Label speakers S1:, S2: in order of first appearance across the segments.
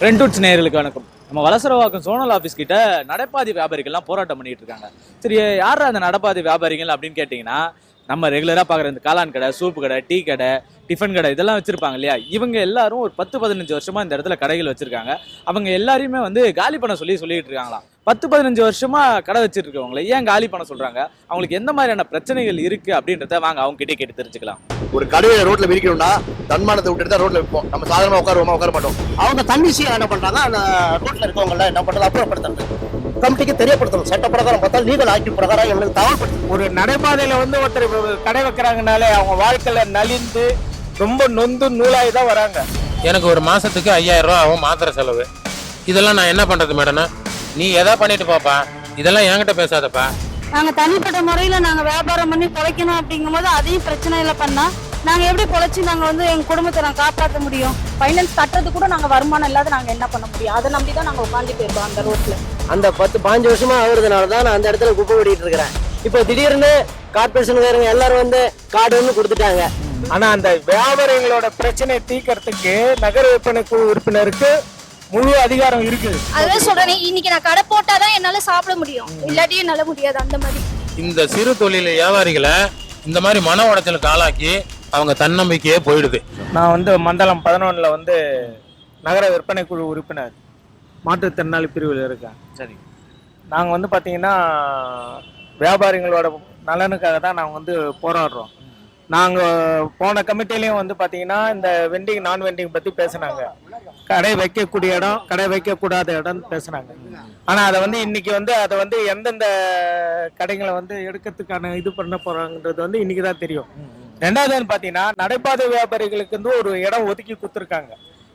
S1: ரெண்டூட்ஸ் நேயர்களுக்கு வணக்கம். நம்ம வலசரவாக்கம் சோனல் ஆஃபீஸ் கிட்ட நடைபாதை வியாபாரிகள்லாம் போராட்டம் பண்ணிட்டு இருக்காங்க. சரி, யார் அந்த நடைபாதை வியாபாரிகள் அப்படின்னு கேட்டிங்கன்னா, நம்ம ரெகுலராக பார்க்குற இந்த காளான் கடை, சூப்பு கடை, டீ கடை, டிஃபன் கடை இதெல்லாம் வச்சிருப்பாங்க இல்லையா? இவங்க எல்லாரும் ஒரு 10-15 வருஷமா இந்த இடத்துல கடைகள் வச்சிருக்காங்க. அவங்க எல்லாரையுமே காலி பண்ண சொல்லிட்டு இருக்காங்களாம். 10-15 வருஷமா கடை வச்சிட்டு இருக்கவங்களை ஏன் காலி பண்ண சொல்றாங்க? அவங்களுக்கு எந்த மாதிரியான பிரச்சனைகள் இருக்கு அப்படின்றத வாங்க அவங்க கிட்டே கேட்டு தெரிஞ்சுக்கலாம்.
S2: ஒரு கடையை ரோட்ல விரிக்கணும்னா தன்மானத்தை விட்டுட்டு தான் ரோட்ல வைப்போம். நம்ம சாதாரணமா உட்கார மாட்டோம்.
S3: அவங்க தன்னிச்சையா என்ன பண்றாங்க, அந்த ரோட்ல இருக்கவங்க என்ன பண்றது, அப்புறப்படுத்துறது, கமிட்டிக்கு தெரியப்படுத்தணும். சட்ட பிரகாரம் பார்த்தா லீகல் ஆக்டிவ் பிரகாரம் எங்களுக்கு தகவல்படுத்தணும்.
S4: ஒரு நடைபாதையில ஒருத்தர் கடை வைக்கிறாங்கனாலே அவங்க வாழ்க்கையில நலிந்து ரொம்ப நொந்து நூலாகி தான் வராங்க.
S5: எனக்கு ஒரு மாசத்துக்கு 5000 ரூபா ஆகும் மாத்திரை செலவு. இதெல்லாம் நான் என்ன பண்றது மேடம்? நீ எதா பண்ணிட்டு பாப்பா, இதெல்லாம் என்கிட்ட பேசாதப்பா.
S6: நாங்க தனிப்பட்ட முறையில நாங்க வியாபாரம் பண்ணி பொழைக்கணும் அப்படிங்கும் போது அதையும் பிரச்சனையில பண்ணா நாங்க எப்படி பொழைச்சு நாங்க எங்க குடும்பத்தை நாங்க காப்பாற்ற முடியும்? ஃபைனான்ஸ் கட்டுறது கூட நாங்க வருமானம் இல்லாத நாங்க என்ன பண்ண முடியும்? அதை நம்பிதான் நாங்க உட்காந்து போயிருக்கோம் அந்த ரோட்ல.
S7: அந்த 10-15 வருஷமா ஆகுறதுனாலதான் நான் அந்த இடத்துல குப்பை ஓடிட்டு இருக்கிறேன். இப்போ திடீர்னு கார்பரேஷன் எல்லாரும் கார்டு கொடுத்துட்டாங்க.
S4: ஆனா அந்த வியாபாரிகளோட பிரச்சனையை தீர்க்கறதுக்கு நகர விற்பனை குழு உறுப்பினருக்கு முழு அதிகாரம் இருக்குது.
S6: அதான் சொல்றேன், இன்னைக்கு நான் கடை போட்டாதான் என்னால சாப்பிட முடியும், இல்லாட்டி என்னால முடியாது. அந்த மாதிரி
S5: இந்த சிறு தொழில் வியாபாரிகளை இந்த மாதிரி மன உடைச்சலுக்கு ஆளாக்கி அவங்க தன்னம்பிக்கையே போயிடுது.
S4: நான் மண்டலம் 11ல நகர விற்பனை குழு உறுப்பினர், மாற்றுத்திறனாளி பிரிவில் இருக்கேன்.
S1: சரி,
S4: நாங்கள் பார்த்தீங்கன்னா வியாபாரிகளோட நலனுக்காக தான் நாங்கள் போராடுறோம். நாங்கள் போன கமிட்டிலையும் பார்த்தீங்கன்னா இந்த வெண்டிங் நான் வெண்டிங் பற்றி பேசினாங்க. கடை வைக்கக்கூடிய இடம், கடை வைக்கக்கூடாத இடம் பேசுனாங்க. ஆனால் அதை இன்னைக்கு அதை எந்தெந்த கடைகளை எடுக்கிறதுக்கான இது பண்ண போறாங்கன்றது இன்னைக்கு தான் தெரியும். ரெண்டாவது பார்த்தீங்கன்னா நடைபாதை வியாபாரிகளுக்கு ஒரு இடம் ஒதுக்கி கொடுத்துருக்காங்க,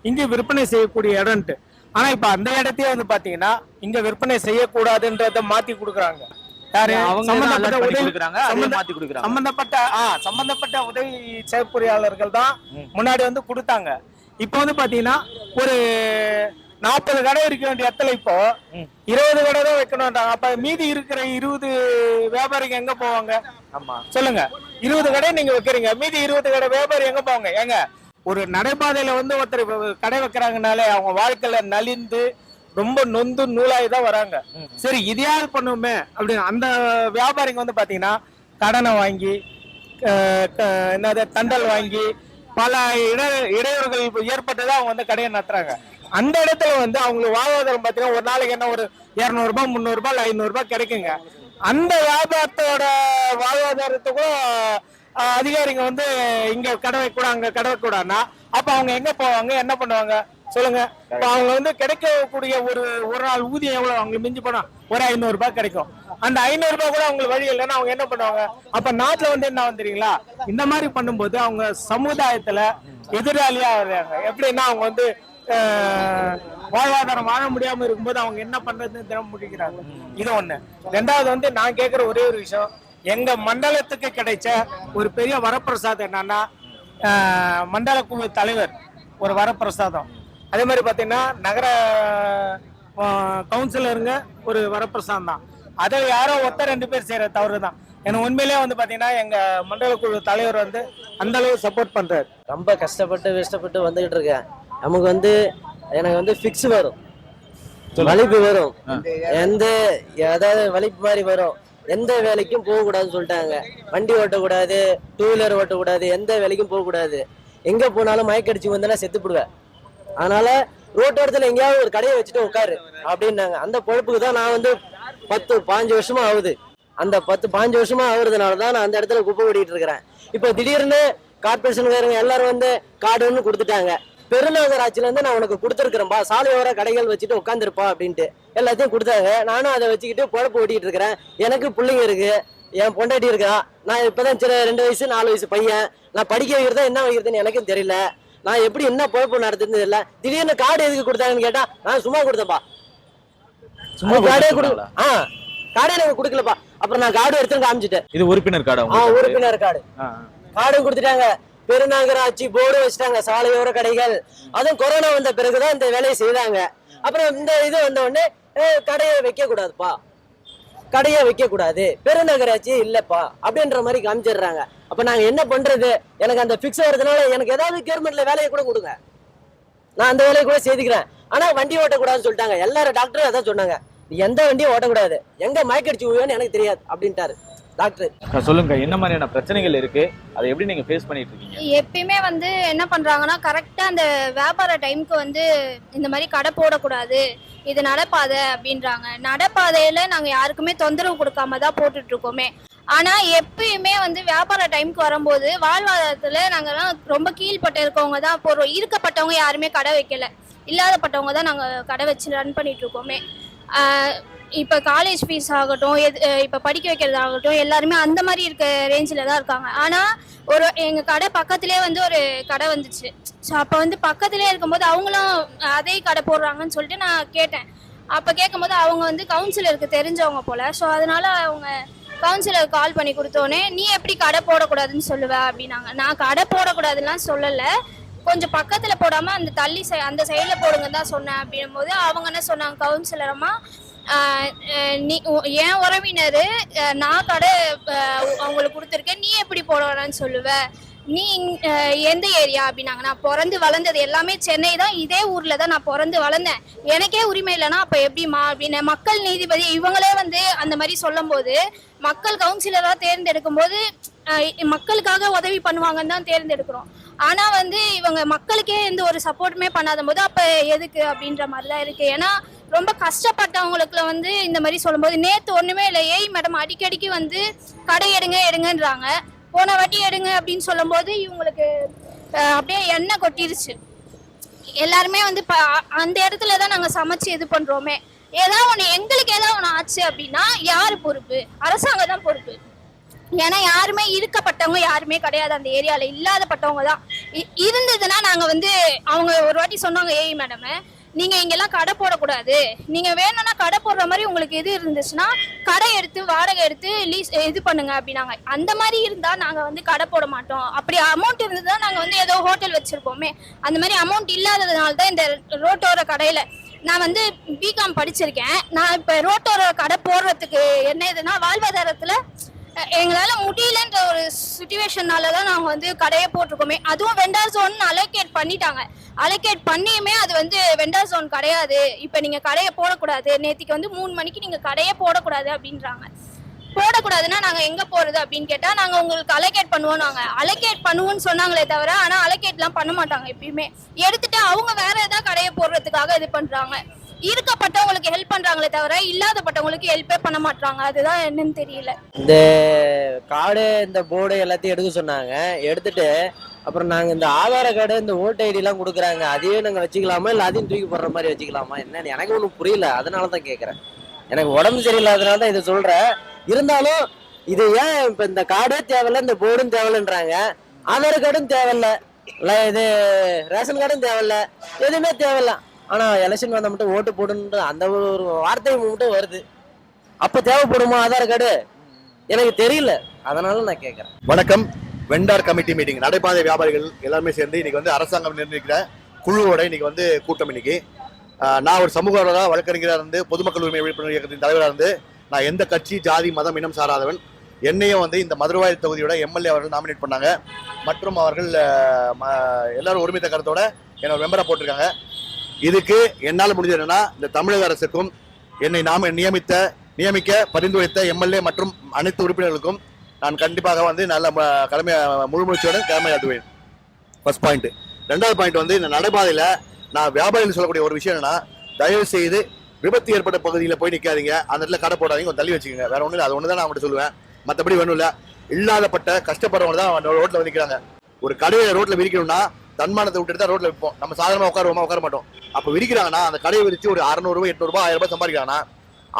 S4: இங்கே விற்பனை செய்யக்கூடிய இடம்ட்டு. ஆனா இப்ப அந்த இடத்தையே பார்த்தீங்கன்னா இங்க விற்பனை செய்யக்கூடாதுன்றத மாத்தி கொடுக்குறாங்க. சம்பந்தப்பட்ட உதவி செயற்பொறியாளர்கள் தான் முன்னாடி கொடுத்தாங்க. இப்ப பாத்தீங்கன்னா ஒரு 40 கடை இருக்க வேண்டிய இடத்துல இப்போ 20 கடை தான் வைக்கணும்ன்றாங்க. அப்ப மீதி இருக்கிற 20 வியாபாரிங்க எங்க போவாங்க? ஆமா, சொல்லுங்க. 20 கடை நீங்க வைக்கிறீங்க, மீதி 20 கடை வியாபாரி எங்க போவாங்க? ஏங்க, ஒரு நடைபாதையில ஒருத்தர் கடை வைக்கிறாங்கனாலே அவங்க வாழ்க்கையில நலிந்து ரொம்ப நொந்து நூலாகி தான் வராங்க. சரி, இதையாவது பண்ணுவோமே அப்படின்னு அந்த வியாபாரிங்க பாத்தீங்கன்னா கடனை வாங்கி, என்னது தண்டல் வாங்கி, பல இடையூறுகள் ஏற்பட்டுதான் அவங்க கடையை நடத்துறாங்க. அந்த இடத்துல அவங்களுக்கு வாழ்வாதாரம் பாத்தீங்கன்னா ஒரு நாளைக்கு என்ன ஒரு 200 ரூபாய், 300 ரூபாய், 500 ரூபாய் கிடைக்குங்க. அந்த வியாபாரத்தோட வாழ்வாதாரத்துக்கும் அதிகாரிங்க இங்க கடை வைக்கூட அங்க கடை வைக்கூடாதுன்னா அப்ப அவங்க எங்க போவாங்க, என்ன பண்ணுவாங்க சொல்லுங்க? இப்ப அவங்க கிடைக்கக்கூடிய ஒரு நாள் ஊதியம் எவ்வளவு? அவங்களுக்கு மிஞ்சி போனா ஒரு 500 ரூபாய் கிடைக்கும். அந்த 500 ரூபாய் கூட அவங்களுக்கு வழி இல்லைன்னா அவங்க என்ன பண்ணுவாங்க? அப்ப நாட்டுல என்ன தெரியுங்களா, இந்த மாதிரி பண்ணும்போது அவங்க சமுதாயத்துல எதிராளியா வர்றாங்க. எப்படின்னா அவங்க வாழ்வாதாரம் வாழ முடியாம இருக்கும்போது அவங்க என்ன பண்றதுன்னு தினம் முடிக்கிறாங்க. இது ஒண்ணு. ரெண்டாவது நான் கேட்கிற ஒரே ஒரு விஷயம், எங்க மண்டலத்துக்கு கிடைச்ச ஒரு பெரிய வரப்பிரசாதம் என்னன்னா மண்டல குழு தலைவர் ஒரு வரப்பிரசாதம். அதே மாதிரி பாத்தீங்கன்னா நகர கவுன்சிலருங்க ஒரு வரப்பிரசாதம் தான். அதை யாரோ 2 பேர் செய்யற தவறு தான். எனக்கு உண்மையிலே பாத்தீங்கன்னா எங்க மண்டல குழு தலைவர் அந்த அளவு சப்போர்ட் பண்றாரு.
S7: ரொம்ப கஷ்டப்பட்டு வந்துகிட்டு இருக்கேன். நமக்கு எனக்கு ஃபிக்ஸ் வரும், வலிப்பு வரும், அதாவது வலிப்பு மாதிரி வரும். எந்த வேலைக்கும் போக கூடாதுன்னு சொல்லிட்டாங்க. வண்டி ஓட்டக்கூடாது, 2 வீலர் ஓட்டக்கூடாது, எந்த வேலைக்கும் போக கூடாது. எங்க போனாலும் மயக்கடிச்சு வந்தா செத்துப்படுவேன். அதனால ரோட்டோரத்துல எங்கேயாவது ஒரு கடையை வச்சுட்டு உட்காரு அப்படின்னாங்க. அந்த பொழப்புக்கு தான் நான் 10-15 வருஷமா ஆகுது. அந்த 10-15 வருஷமா ஆகுறதுனாலதான் நான் அந்த இடத்துல குப்பை ஓடிட்டு இருக்கிறேன். இப்போ திடீர்னு கார்பரேஷன் எல்லாரும் கார்டு கொடுத்துட்டாங்க. பெருநகராட்சியில நான் உனக்கு கொடுத்துருக்கிறேன்பா, சாலையோர கடைகள் வச்சுட்டு உட்காந்துருப்பா அப்படின்ட்டு எல்லாத்தையும் கொடுத்தாங்க. நானும் அதை வச்சுக்கிட்டு பொழப்பு ஓட்டிட்டு இருக்கிறேன். எனக்கு பிள்ளைங்க இருக்கு, என் பொண்டாட்டி இருக்கா. நான் இப்பதான் 2 வயசு 4 வயசு பையன். நான் படிக்க வைக்கிறதா என்ன வைக்கிறதுன்னு எனக்கும் தெரியல. நான் எப்படி என்ன பொழப்பு நடத்துன்னு தெரியல. திடீர்னு கார்டு எதுக்கு கொடுத்தாங்கன்னு கேட்டா நான் சும்மா கொடுத்தேன்ப்பா. கார்டே கொடுக்கல. கார்டே எனக்கு கொடுக்கலப்பா. அப்புறம் நான் கார்டு எடுத்து காமிச்சிட்டேன்.
S1: இது உறுப்பினர் கார்டு.
S7: உறுப்பினர் கார்டு கொடுத்துட்டாங்க. பெருநகராட்சி போர்டு வச்சுட்டாங்க சாலையோர கடைகள். அதுவும் கொரோனா வந்த பிறகுதான் இந்த வேலையை செய்தாங்க. அப்புறம் இந்த இது வந்த உடனே கடையை வைக்க கூடாதுப்பா, கடையை வைக்க கூடாது, பெருநகராட்சி இல்லப்பா அப்படின்ற மாதிரி காமிச்சிடுறாங்க. அப்ப நாங்க என்ன பண்றது? எனக்கு அந்த பிக்ஸ் வரதுனால எனக்கு ஏதாவது கவர்மெண்ட்ல வேலையை கூட கொடுங்க, நான் அந்த வேலையை கூட செய்துக்கிறேன். ஆனா வண்டி ஓட்டக்கூடாதுன்னு சொல்லிட்டாங்க. எல்லாரும் டாக்டரும் அதான் சொன்னாங்க, நீ எந்த வண்டியும் ஓட்டக்கூடாது, எங்க மயக்கடிச்சு விழுவேன்னு எனக்கு தெரியாது அப்படின்ட்டாரு டாக்டர்.
S1: சொல்லுங்க, என்ன மாதிரியான பிரச்சனைகள் இருக்கு, அதை எப்படி நீங்க ஃபேஸ் பண்ணிட்டு இருக்கீங்க?
S8: எப்பயுமே வந்து என்ன பண்றாங்கன்னா, கரெக்டா அந்த வியாபார டைமுக்கு வந்து இந்த மாதிரி கடை போடக்கூடாது, இது நடப்பாதை அப்படின்றாங்க. நடப்பாதையில நாங்க யாருக்குமே தொந்தரவு கொடுக்காம தான் போட்டுட்டு இருக்கோமே. ஆனா எப்பயுமே வந்து வியாபார டைமுக்கு வரும்போது வாழ்வாதாரத்துல நாங்கெல்லாம் ரொம்ப கீழ்பட்ட இருக்கவங்க தான் போடுறோம். இருக்கப்பட்டவங்க யாருமே கடை வைக்கல, இல்லாதப்பட்டவங்க தான் நாங்க கடை வச்சு ரன் பண்ணிட்டு இருக்கோமே. இப்போ காலேஜ் ஃபீஸ் ஆகட்டும், இப்போ படிக்க வைக்கிறதாகட்டும், எல்லாருமே அந்த மாதிரி இருக்க ரேஞ்சில் தான் இருக்காங்க. ஆனால் எங்கள் கடை பக்கத்துலேயே வந்து ஒரு கடை வந்துச்சு. ஸோ அப்போ வந்து பக்கத்துலேயே இருக்கும்போது அவங்களும் அதே கடை போடுறாங்கன்னு சொல்லிட்டு நான் கேட்டேன். அப்போ கேட்கும்போது அவங்க வந்து கவுன்சிலருக்கு தெரிஞ்சவங்க போல். ஸோ அதனால அவங்க கவுன்சிலருக்கு கால் பண்ணி கொடுத்தோன்னே, நீ எப்படி கடை போடக்கூடாதுன்னு சொல்லுவ அப்படின்னாங்க. நான் கடை போடக்கூடாதுலாம் சொல்லலை, கொஞ்சம் பக்கத்தில் போடாமல் அந்த தள்ளி அந்த சைடில் போடுங்க தான் சொன்னேன். அப்படின்னும் போது அவங்க என்ன சொன்னாங்க, கவுன்சிலரம்மா, நீ என் உறவினர், நான் கடை அவங்களுக்கு கொடுத்துருக்கேன், நீ எப்படி போட வேணான்னு சொல்லுவ, நீ எந்த ஏரியா அப்படின்னாங்க. நான் பிறந்து வளர்ந்தது எல்லாமே சென்னை தான், இதே ஊரில் தான் நான் பிறந்து வளர்ந்தேன், எனக்கே உரிமை இல்லைன்னா அப்போ எப்படிமா அப்படின்னு மக்கள் நீதிபதி இவங்களே வந்து அந்த மாதிரி சொல்லும் போது, மக்கள் கவுன்சிலராக தேர்ந்தெடுக்கும் போது மக்களுக்காக உதவி பண்ணுவாங்கன்னு தான் தேர்ந்தெடுக்கிறோம். ஆனால் வந்து இவங்க மக்களுக்கே எந்த ஒரு சப்போர்ட்டுமே பண்ணாத போது அப்போ எதுக்கு அப்படின்ற மாதிரி தான் இருக்குது. ஏன்னா ரொம்ப கஷ்டப்பட்டவங்களுக்குல வந்து இந்த மாதிரி சொல்லும்போது, நேற்று ஒன்றுமே இல்லை, ஏய் மேடம் அடிக்கடிக்கு வந்து கடை எடுங்கன்றாங்க, போன வாட்டி எடுங்க அப்படின்னு சொல்லும்போது இவங்களுக்கு அப்படியே எண்ணெய் கொட்டிருச்சு. எல்லாருமே வந்து அந்த இடத்துல தான் நாங்கள் சமைச்சு இது பண்ணுறோமே. ஏதாவது ஒன்று எங்களுக்கு ஏதாவது ஒன்று ஆச்சு அப்படின்னா யார் பொறுப்பு? அரசாங்கம் தான் பொறுப்பு. ஏன்னா யாருமே இருக்கப்பட்டவங்க யாருமே கிடையாது அந்த ஏரியாவில், இல்லாதப்பட்டவங்க தான். இருந்ததுன்னா நாங்கள் வந்து அவங்க ஒரு வாட்டி சொன்னாங்க, ஏய் மேடம் நீங்கள் இங்கெல்லாம் கடை போடக்கூடாது, நீங்கள் வேணும்னா கடை போடுற மாதிரி உங்களுக்கு இது இருந்துச்சுன்னா கடை எடுத்து வாடகை எடுத்து லீஸ் இது பண்ணுங்க அப்படின்னாங்க. அந்த மாதிரி இருந்தால் நாங்கள் வந்து கடை போட மாட்டோம். அப்படி அமௌண்ட் இருந்ததுன்னா நாங்கள் வந்து ஏதோ ஹோட்டல் வச்சுருப்போமே. அந்த மாதிரி அமௌண்ட் இல்லாததுனால தான் இந்த ரோட்டோர கடையில் நான் வந்து பிகாம் படிச்சிருக்கேன். நான் இப்போ ரோட்டோர கடை போடுறதுக்கு என்ன இதுனா, வாழ்வாதாரத்தில் எங்களால் முடியலன்ற ஒரு சுச்சுவேஷனால தான் நாங்கள் வந்து கடையை போட்டிருக்கோமே. அதுவும் வெண்டார் ஜோன் அலோகேட் பண்ணிட்டாங்க. அலோகேட் பண்ணியுமே அது வந்து வெண்டார் ஜோன் கிடையாது, இப்போ நீங்கள் கடையை போடக்கூடாது, நேற்றுக்கு வந்து 3 மணிக்கு நீங்கள் கடையே போடக்கூடாது அப்படின்றாங்க. போடக்கூடாதுன்னா நாங்கள் எங்கே போகிறது அப்படின்னு கேட்டால், நாங்கள் உங்களுக்கு அலோகேட் பண்ணுவோம், நாங்கள் அலோகேட் பண்ணுவோன்னு சொன்னாங்களே தவிர, ஆனால் அலோகேட்லாம் பண்ண மாட்டாங்க. எப்பயுமே எடுத்துட்டு அவங்க வேற ஏதாவது கடையை போடுறதுக்காக இது பண்ணுறாங்க. இருக்கப்பட்டவங்களுக்கு ஹெல்ப் பண்றாங்களே தவிர இல்லாதப்பட்டவங்களுக்கு ஹெல்ப்பே பண்ண மாட்டாங்க. அதுதான் என்னன்னு தெரியல.
S7: இந்த கார்டு இந்த போர்டு எல்லாத்தையும் எடுக்க சொன்னாங்க. எடுத்துட்டு அப்புறம் நாங்க இந்த ஆதார கார்டு இந்த ஓட்டு ஐடி எல்லாம் கொடுக்குறாங்க, அதையே நாங்க வச்சுக்கலாமா இல்ல அதையும் தூக்கி போடுற மாதிரி வச்சுக்கலாமா என்னன்னு எனக்கு ஒன்றும் புரியல. அதனாலதான் கேட்கறேன். எனக்கு உடம்பு சரியில்லாதனால தான் இதை சொல்றேன். இருந்தாலும் இது ஏன் இப்ப இந்த கார்டே தேவையில்ல, இந்த போர்டும் தேவையில்லைன்றாங்க, ஆதார் கார்டும் தேவையில்ல, இல்ல இது ரேஷன் கார்டும் தேவையில்ல, எதுவுமே தேவையில்ல. ஆனா எலெக்ஷன் வந்த மட்டும் ஓட்டு போடுன்ற அந்த ஒரு வார்த்தை மட்டும் வருது. அப்ப தேவைப்படுமா ஆதார் கார்டு? எனக்கு தெரியல, அதனால நான் கேட்கறேன்.
S2: வணக்கம். வெண்டார் கமிட்டி மீட்டிங், நடைபாதை வியாபாரிகள் எல்லாருமே சேர்ந்து இன்னைக்கு வந்து அரசாங்கம் நிர்ணயிக்கிற குழுவோட இன்னைக்கு வந்து கூட்டம். இன்னைக்கு நான் ஒரு சமூக வழக்கறிஞராக இருந்து பொதுமக்கள் உரிமை விழிப்புணர்வு இயக்கத்தின் தலைவராக இருந்து, நான் எந்த கட்சி ஜாதி மதம் இனம் சாராதவன். என்னையும் வந்து இந்த மதுரவாயல் தொகுதியோட எம்எல்ஏ அவர்கள் நாமினேட் பண்ணாங்க. மற்றும் அவர்கள் எல்லாரும் ஒருமித்த கருத்தோட என்னோட மெம்பராக போட்டிருக்காங்க. இதுக்கு என்னால் முடிஞ்சது என்னன்னா, இந்த தமிழக அரசுக்கும் என்னை நியமிக்க பரிந்துரைத்த எம்எல்ஏ மற்றும் அனைத்து உறுப்பினர்களுக்கும் நான் கண்டிப்பாக வந்து நல்ல முழுமுயற்சியோட கடமையாற்றுவேன். First point. ரெண்டாவது பாயிண்ட் வந்து, இந்த நடைபாதையில் நான் வியாபாரிகள் சொல்லக்கூடிய ஒரு விஷயம் என்னன்னா, தயவு செய்து விபத்து ஏற்பட்ட பகுதியில் போய் நிற்காதீங்க, அந்த இடத்துல கடை போடாதீங்க, கொஞ்சம் தள்ளி வச்சுக்கோங்க. வேற ஒன்றும் இல்லை, அது ஒன்று தான் நான் அவங்கள்ட்ட சொல்லுவேன். மற்றபடி வேணும் இல்லை. இல்லாதப்பட்ட கஷ்டப்படுறவங்க தான் ரோட்டில் வந்து நிற்கிறாங்க. ஒரு கடையை ரோட்டில் விரிக்கணும்னா தன்மானத்தை விட்டுட்டு தான் ரோட்டில் விற்போம். நம்ம சாதாரணமாக உட்கார மாட்டோம். அப்போ விரிக்கிறாங்கன்னா அந்த கடையை விரிச்சு ஒரு 600 ரூபாய் 800 ரூபாய் 1000 ரூபாய் சம்பாதிக்கிறாங்கன்னா,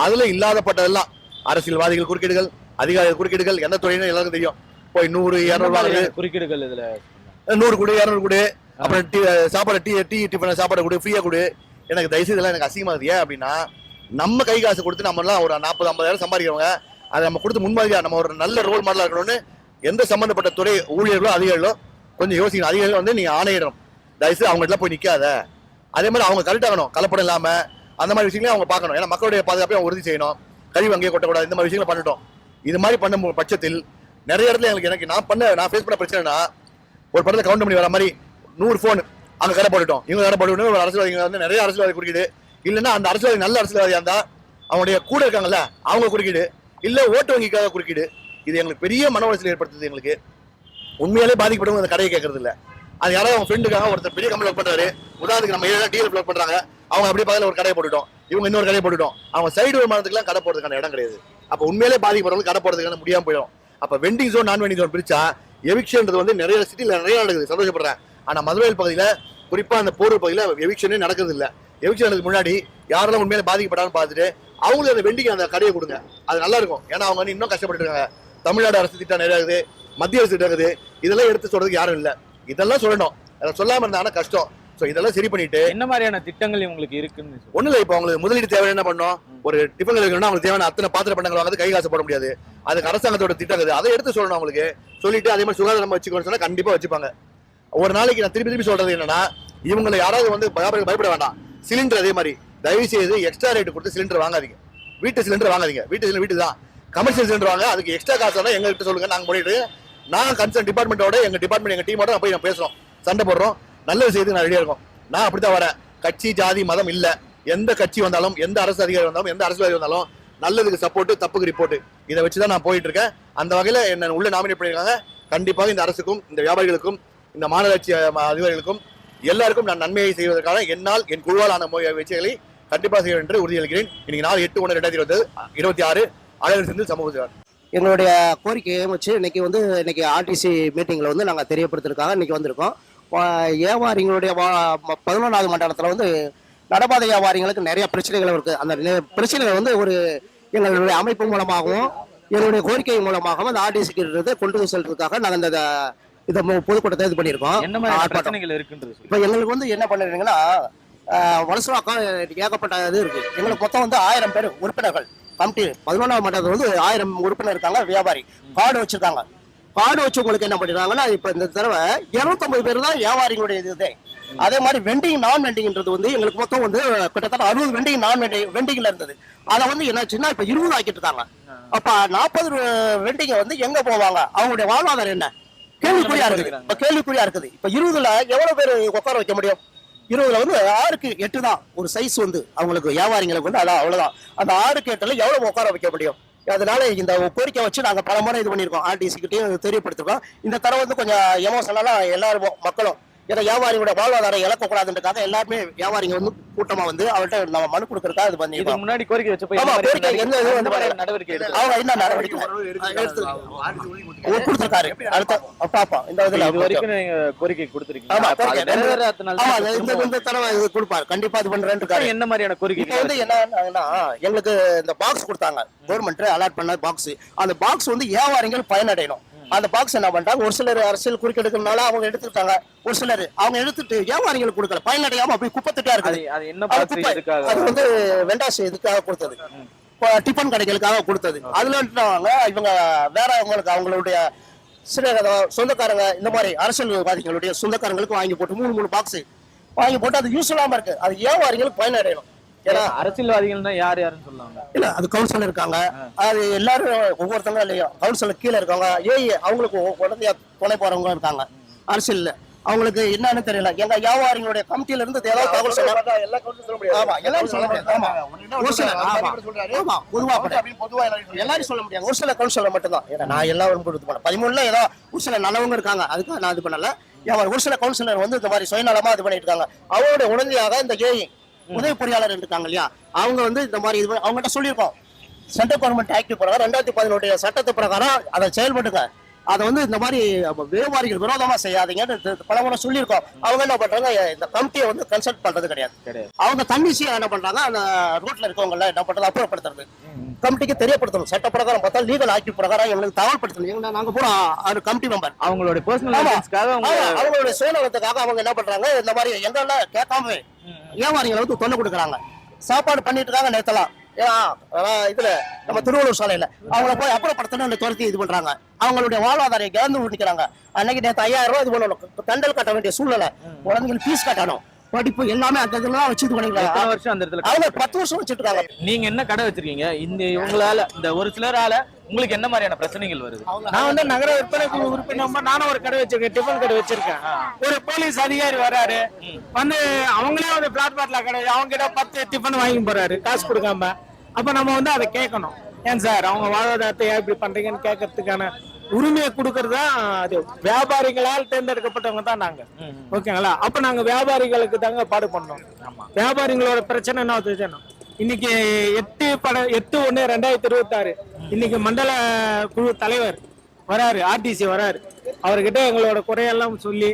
S2: அதில் இல்லாதப்பட்டதெல்லாம் அரசியல்வாதிகள் குறுக்கீடுகள், அதிகாரிகள் குறுக்கீடுகள், எந்த துறையினு எல்லாருக்கும் தெரியும். போய் 100 200 ரூபாய்
S1: குறுக்கீடுகள், இதுல
S2: 100 கொடு 200 கொடு, அப்புறம் சாப்பாடு டீ டிஃபன் சாப்பாடு கொடு, ஃப்ரீயா கொடு. எனக்கு தயவுசெய்து இதெல்லாம் எனக்கு அசிங்கமாகுது. ஏன் அப்படின்னா, நம்ம கை காசு கொடுத்து நம்மலாம் ஒரு 40-50 சம்பாதிக்கிறவங்க, அதை நம்ம கொடுத்து முன்மாதிரியா நம்ம ஒரு நல்ல ரோல் மாடலாக இருக்கணும்னு எந்த சம்பந்தப்பட்ட துறை ஊழியர்களோ அதிகாரிகளோ கொஞ்சம் யோசிக்கணும். அதிகாரிகள் வந்து நீங்க ஆணையிடணும், தயவுசெய்து அவங்க இடத்துல போய் நிற்காத. அதே மாதிரி அவங்க கரெக்டாகணும், கலப்படம் இல்லாம அந்த மாதிரி விஷயங்களையும் அவங்க பார்க்கணும். ஏன்னா மக்களுடைய பாதுகாப்பை அவங்க உறுதி செய்யணும். கழிவு அங்கேயே கொட்டக்கூடாது. இந்த மாதிரி விஷயங்களை பண்ணிட்டோம். இது மாதிரி பண்ணும் பட்சத்தில் நிறைய இடத்துல எனக்கு நான் ஃபேஸ் பண்ண பிரச்சனைனா, ஒரு படத்தில் கவுண்ட் பண்ணி வர மாதிரி 100 ஃபோன் அங்க கடை போட்டுட்டோம், இவங்க கடை போட்டுட்டு ஒரு அரசியல்வாதிகள் வந்து நிறைய அரசியல்வாதி குறுக்கிடு, இல்லைன்னா அந்த அரசியல்வாதி நல்ல அரசியல்வாதியா இருந்தா அவங்களுடைய கூட இருக்காங்கல்ல அவங்க குறுக்கிடு, இல்ல ஓட்டு வங்கிக்காக குறுக்கிடு. இது எங்களுக்கு பெரிய மன உளைச்சல் ஏற்படுத்துது. எங்களுக்கு உண்மையாலே பாதிக்கப்பட்டவங்க அந்த கடையை கேட்கறது இல்ல. அது யாராவது அவங்க ஃப்ரெண்டுக்காக ஒருத்தர் பெரிய கம்பெனி ஒர்க் பண்றாரு, உதாரணத்துக்கு நம்ம ஏதாவது டீலர் ஒர்க் பண்றாங்க, அவங்க அப்படியே பக்கத்துல ஒரு கடையை போட்டுட்டோம், இவங்க இன்னொரு கடையை போட்டுட்டோம், அவங்க சைடு வருமானத்துக்குலாம் கடை போடுறதுக்கான இடம் கிடையாது. அப்ப உண்மையிலே பாதிக்கப்பட்டவங்க கடை போடுறதுக்கான முடியாம போயிடும். அப்ப வெண்டிங் ஜோன் நான் வெண்டிங் ஜோன் பிரிச்சா எவிக்ஷன்றது வந்து நிறைய சிட்டில நிறைய நடக்குது, சந்தோஷப்படுறேன். ஆனா மதுரையில் பகுதியில குறிப்பா அந்த போரூர் பகுதியில எவிக்ஷனே நடக்கிறது இல்ல. எவிக்ஷனுக்கு முன்னாடி யாரெல்லாம் உண்மையிலே பாதிக்கப்பட்டாலும் பார்த்துட்டு அவங்களுக்கு அந்த வெண்டிங் அந்த கடையை கொடுங்க, அது நல்லா இருக்கும். ஏன்னா அவங்க வந்து இன்னும் கஷ்டப்பட்டு இருக்காங்க. தமிழ்நாடு அரசு திட்டம் நிறைய இருக்குது, மத்திய அரசு திட்டம் இருக்குது, இதெல்லாம் எடுத்து சொல்றதுக்கு யாரும் இல்ல. இதெல்லாம் சொல்லணும், அதை சொல்லாம இருந்தாங்கன்னா கஷ்டம். சோ இதெல்லாம் சரி பண்ணிட்டு
S1: என்ன மாதிரியான திட்டங்கள் உங்களுக்கு இருக்குன்னு
S2: ஒண்ணு இல்ல. இப்ப உங்களுக்கு முதலீடு தேவை என்ன பண்ணோம், ஒரு டிஃபன் வைக்கணும்னா அவங்களுக்கு தேவையான அத்தனை பாத்திர பண்டங்கள் வாங்க கை காசு போட முடியாது, அதுக்கு அரசாங்கத்தோட திட்டம் இருக்குது, அதை எடுத்து சொல்லணும் அவங்களுக்கு. சொல்லிட்டு அதே மாதிரி சுகாதாரம் வச்சுக்கணும்னு சொன்னா கண்டிப்பா வச்சுப்பாங்க. ஒரு நாளைக்கு நான் திருப்பி சொல்றது என்னன்னா, இவங்களை யாராவது வந்து பயப்பட வேண்டாம். சிலிண்டர் அதே மாதிரி தயவு செய்து எக்ஸ்ட்ரா ரேட் கொடுத்து சிலிண்டர் வாங்காதீங்க, வீட்டு சிலிண்டர் வாங்காதீங்க. வீட்டு தான் கமர்ஷியல் சிலிண்டர் வாங்க, அதுக்கு எக்ஸ்ட்ரா காசு தான் எங்க கிட்ட சொல்லுங்க, நாங்க பண்ணிட்டு நான் கன்சர்ன் டிபார்ட்மெண்டோட எங்க டிபார்ட்மெண்ட் எங்க டீமோட போய் நான் பேசுறோம், சண்டை போடுறோம், நல்ல செய்து நான் ரெடியா இருக்கோம். நான் அப்படித்தான் வரேன். கட்சி ஜாதி மதம் இல்ல, எந்த கட்சி வந்தாலும் எந்த அரசு அதிகாரி வந்தாலும் எந்த அரசியல்வாதி வந்தாலும் நல்லதுக்கு சப்போர்ட், தப்புக்கு ரிப்போர்ட், இதை வச்சுதான் நான் போயிட்டு இருக்கேன். அந்த வகையில என்ன உள்ள நாமினேட் பண்ணிருக்காங்க. கண்டிப்பாக இந்த அரசுக்கும் இந்த வியாபாரிகளுக்கும் இந்த மாநகராட்சி அதிகாரிகளுக்கும் எல்லாருக்கும் நான் நன்மையை செய்வதற்காக என்னால் என் குழுவாலான முயற்சிகளை கண்டிப்பாக செய்வேன் என்று உறுதியளிக்கிறேன். இன்னைக்கு நாள் 8/1/2026 அழகர் செந்தில் சமூக
S3: எங்களுடைய கோரிக்கையை வச்சு இன்னைக்கு ஆர்டிசி மீட்டிங்ல வந்து நாங்கள் தெரியப்படுத்திருக்காங்க. இன்னைக்கு வந்திருக்கோம். வியாபாரிகளுடைய 11வது மண்டலத்தில் வந்து நடைபாதை வியாபாரிகளுக்கு நிறைய பிரச்சனைகள் இருக்கு. அந்த பிரச்சனைகள் வந்து ஒரு எங்களுடைய அமைப்பு மூலமாகவும் எங்களுடைய கோரிக்கை மூலமாகவும் அந்த ஆர்டிசிக்கு கொண்டு செல்றதுக்காக நாங்கள் இந்த இதை பொதுக்கூட்டத்தை இது பண்ணியிருக்கோம்.
S1: என்ன மாதிரி பிரச்சனைகள் இருக்குன்றது
S3: இப்போ எங்களுக்கு வந்து என்ன பண்ணிருக்கீங்கன்னா, வலசவாக்கம் ஏகப்பட்ட இது இருக்கு. எங்களுக்கு மொத்தம் வந்து 1000 பேர் உறுப்பினர்கள் கமிட்டி 11வது மண்டலத்தில் வந்து 1000 உறுப்பினர் இருக்காங்க. வியாபாரி கார்டு வச்சிருக்காங்க. கார்டு வச்சு உங்களுக்கு என்ன பண்ணிருக்காங்கன்னா, இப்ப இந்த தடவை 250 பேர் தான் வியாபாரிகளுடைய இது. அதே மாதிரி வெண்டிங் நான் வெண்டிங்ன்றது வந்து எங்களுக்கு மொத்தம் வந்து கிட்டத்தட்ட 60 வெண்டிங் நான் வெண்டிங்ல இருந்தது. அதை வந்து என்னாச்சுன்னா இப்ப 20 ஆக்கிட்டு இருக்காங்க. அப்ப 40 வெண்டிங்க வந்து எங்க போவாங்க, அவங்களுடைய வாழ்வாதாரம் என்ன கேள்விக்குறியா இருக்குது. இப்ப கேள்விக்குறியா இருக்குது. இப்ப 20ல எவ்வளவு பேர் உட்கார வைக்க முடியும்? 20ல வந்து 6க்கு 8 தான் ஒரு சைஸ் வந்து அவங்களுக்கு வியாபாரிகளுக்கு வந்து அதான் அவ்வளவுதான். அந்த 6க்கு 8ல எவ்வளவு உட்கார வைக்க முடியும்? அதனால இந்த கோரிக்கை வச்சு நாங்க பல முறை இது பண்ணிருக்கோம், ஆர்டிசி கிட்டையும் தெரியப்படுத்திருக்கோம். இந்த தடவை வந்து கொஞ்சம் எமோஷனலா எல்லாரும் மக்களும் ஏன்னா வியாபாரியோட வாழ்வாதாரம் இழக்கக்கூடாதுன்றதுக்காக எல்லாருமே வியாபாரிங்க வந்து கூட்டமா வந்து அவர்கிட்ட நம்ம மனு கொடுக்கறதுக்காக இது பண்ணி
S1: முன்னாடி கோரிக்கை வச்சப்ப நடவடிக்கை
S3: அவங்க என்ன நடவடிக்கை கொடுத்திருக்காரு. அடுத்த பாப்பா இந்த இதுல
S1: கோரிக்கை கொடுத்திருக்கீங்க.
S3: இந்த தடவை இது கொடுப்பாரு, கண்டிப்பா இது பண்றேன்னு.
S1: என்ன மாதிரியான கோரிக்கை
S3: வந்து என்னன்னா, எங்களுக்கு இந்த பாக்ஸ் கொடுத்தாங்க, கவர்மெண்ட் அலாட் பண்ண பாக்ஸ். அந்த பாக்ஸ் வந்து வியாபாரிகள் பயனடையணும். அந்த பாக்ஸ் என்ன பண்றாங்க, ஒரு சிலர் அரசியல் குறுக்கெடுக்கிறதுனால அவங்க எடுத்துட்டாங்க, ஒரு சிலர் அவங்க எடுத்துட்டு வியாபாரிகளுக்கு கொடுக்கல, பயனடையாம அப்படி குப்பத்துட்டா இருக்குது. அது வந்து வெண்டாஸ் இதுக்காக கொடுத்தது, டிஃபன் கடைகளுக்காக கொடுத்தது. அதுல இவங்க வேற அவங்களுடைய சில சொந்தக்காரங்க இந்த மாதிரி அரசியல்வாதிகளுடைய சொந்தக்காரங்களுக்கு வாங்கி போட்டு 3 பாக்ஸ் வாங்கி போட்டு அது யூஸ் இல்லாம இருக்கு. அது வியாபாரிகளுக்கு பயனடையணும்.
S1: ஏன்னா அரசியல்வாதிகள் தான் யார் யாருன்னு சொல்லுவாங்க.
S3: இல்ல அது கவுன்சிலர் இருக்காங்க, அது எல்லாரும் ஒவ்வொருத்தங்க இல்லையா கவுன்சிலர் கீழே இருக்காங்க, அவங்களுக்கு உடனே துணை போறவங்க இருக்காங்க. அரசியல் அவங்களுக்கு என்னன்னு தெரியல. எங்க வியாபாரிகளுடைய கமிட்டியில இருந்து ஏதாவது தகவல் சொன்னா எல்லாரும் சொல்ல முடியாது. எல்லாரும் சொல்ல முடியாது, ஒரு சில கவுன்சிலர் மட்டும் தான். ஏன்னா நான் எல்லாரும் 13ல ஏதோ ஒரு சில நல்லவங்க இருக்காங்க, அதுக்காக நான் இது பண்ணல. ஒரு சில கவுன்சிலர் வந்து இந்த மாதிரி சுயநலமா இது பண்ணிட்டு இருக்காங்க. அவருடைய உடனடியாக இந்த உதவி பொறியாளர் இருக்காங்க இல்லையா, அவங்க வந்து இந்த மாதிரி இது அவங்ககிட்ட சொல்லியிருக்கோம். சென்ட்ரல் கவர்மெண்ட் ஆக்ட் பிரகாரம் 2011 சட்டத்து பிரகாரம் அதை செயல்படுங்க. அதை வந்து இந்த மாதிரி வியாபாரிகள் விரோதமா செய்யாதீங்கன்னு பல முறை சொல்லியிருக்கோம். அவங்க என்ன பண்றாங்க, இந்த கமிட்டியை வந்து கன்சல்ட் பண்றது கிடையாது. அவங்க தன்னிச்சையா என்ன பண்றாங்க, அந்த ரோட்ல இருக்கவங்க என்ன பண்றது, அப்புறப்படுத்துறது. கமிட்டிக்கு தெரியப்படுத்தணும். சட்ட பிரகாரம் பார்த்தா லீகல் ஆக்ட் பிரகாரம் எங்களுக்கு தகவல்படுத்தணும். நாங்க பூரா கமிட்டி மெம்பர்,
S1: அவங்களுடைய
S3: அவங்களுடைய சுயநலத்துக்காக அவங்க என்ன பண்றாங்க, இந்த மாதிரி எங்கெல்லாம் கேட்காம வியாபாரிகளை வந்து தொல்லை கொடுக்குறாங்க. சாப்பாடு பண்ணிட்டு இருக்காங்க நேரத்தெல்லாம் இதுல நம்ம திருவள்ளூர் சாலையில அவங்கள போய் அப்புறப்படுத்தணும் துரத்தி இது பண்றாங்க. அவங்களுடைய வாழ்வாதாரம் இழந்து நிற்கிறாங்க. அன்னைக்கு நேற்று 5000 ரூபாய் இது பண்ணணும், தண்டல் கட்ட வேண்டிய சூழ்நிலை. குழந்தைகள் ஃபீஸ் கட்டணும், படிப்பு எல்லாமே அந்த இதுல தான் வச்சு இது
S1: எத்தனை
S3: பண்ணிருக்காங்க.
S1: வருஷம் அந்த இடத்துல
S3: அவங்க 10 வருஷம் வச்சுட்டு இருக்காங்க.
S1: நீங்க என்ன கடை வச்சிருக்கீங்க? இவங்களால இந்த ஒரு சிலரால உங்களுக்கு என்ன மாதிரியான பிரச்சனைகள் வருது?
S4: நான் வந்து நகர விற்பனை குழு உறுப்பினர், நானும் ஒரு கடை வச்சிருக்கேன், டிஃபன் கடை வச்சிருக்கேன். ஒரு போலீஸ் அதிகாரி வராரு, வந்து அவங்களே வந்து பிளாட்பார்ட்ல கடை, அவங்க கிட்ட 10 டிஃபன் வாங்கி போறாரு காசு கொடுக்காம. அப்ப நம்ம வந்து அதை கேட்கணும், ஏன் சார் அவங்க வாழ்வாதாரத்தை ஏன் இப்படி பண்றீங்கன்னு கேட்கறதுக்கான உரிமையை கொடுக்கறது தான் அது. வியாபாரிகளால் தேர்ந்தெடுக்கப்பட்டவங்க தான் நாங்க, ஓகேங்களா? அப்ப நாங்க வியாபாரிகளுக்கு தாங்க பாடு பண்ணோம். வியாபாரிகளோட பிரச்சனை என்ன தெரியும்? இன்னைக்கு 8/1/2026 இன்னைக்கு மண்டல குழு தலைவர் வராரு, ஆர்டிசி வராரு. அவர்கிட்ட எங்களோட குறையெல்லாம் சொல்லி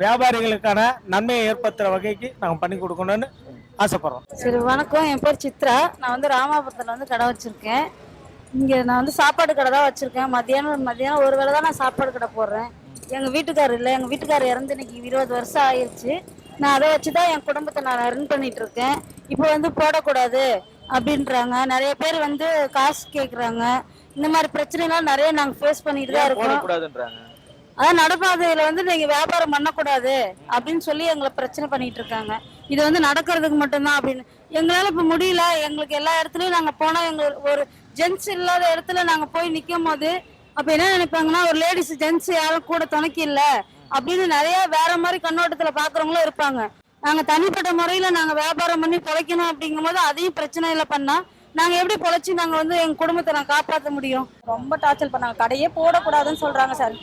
S4: வியாபாரிகளுக்கான நன்மையை ஏற்படுத்துற வகைக்கு நாங்க பண்ணி கொடுக்கணும்னு ஆசைப்படுறோம்.
S6: சரி, வணக்கம். என் பேர் சித்ரா. நான் வந்து ராமாபுரத்தில் வந்து கடை வச்சிருக்கேன். இங்கே நான் வந்து சாப்பாடு கடை தான் வச்சிருக்கேன். மத்தியானம் ஒரு வேளை தான் நான் சாப்பாடு கடை போடுறேன். எங்கள் வீட்டுக்காரர் இல்லை, எங்கள் வீட்டுக்காரர் இறந்து இன்னைக்கு 20 வருஷம் ஆயிடுச்சு. நான் அதை வச்சு தான் என் குடும்பத்தை நான் ரன் பண்ணிட்டு இருக்கேன். இப்போ வந்து போடக்கூடாது அப்படின்றாங்க. நிறைய பேர் வந்து காசு கேட்குறாங்க. இந்த மாதிரி பிரச்சனைலாம் நிறைய நாங்கள் ஃபேஸ் பண்ணிட்டு தான் இருக்கோம்.
S1: போடக்கூடாதுன்றாங்க.
S6: அதான் நடைபாதையில வந்து நீங்க வியாபாரம் பண்ணக்கூடாது அப்படின்னு சொல்லி எங்களை பிரச்சனை பண்ணிட்டு இருக்காங்க. இது வந்து நடக்கிறதுக்கு மட்டும்தான் அப்படின்னு. எங்களால இப்ப முடியல. எங்களுக்கு எல்லா இடத்துலயும் நாங்க போனா எங்களுக்கு ஒரு ஜென்ஸ் இல்லாத இடத்துல நாங்க போய் நிக்கும் போது அப்ப என்ன நினைப்பாங்கன்னா, ஒரு லேடிஸ் ஜென்ஸ் யாரும் கூட துணைக்கு இல்ல அப்படின்னு நிறைய வேற மாதிரி கண்ணோட்டத்துல பாக்குறவங்களும் இருப்பாங்க. நாங்க தனிப்பட்ட முறையில நாங்க வியாபாரம் பண்ணி பொழைக்கணும் அப்படிங்கும் போது அதையும் பிரச்சனையில பண்ணா நாங்க எப்படி பொழைச்சி நாங்க வந்து எங்க குடும்பத்தை நான் காப்பாற்ற முடியும்?
S9: ரொம்ப டார்ச்சர் பண்ணாங்க. கடையே போடக்கூடாதுன்னு சொல்றாங்க சார்.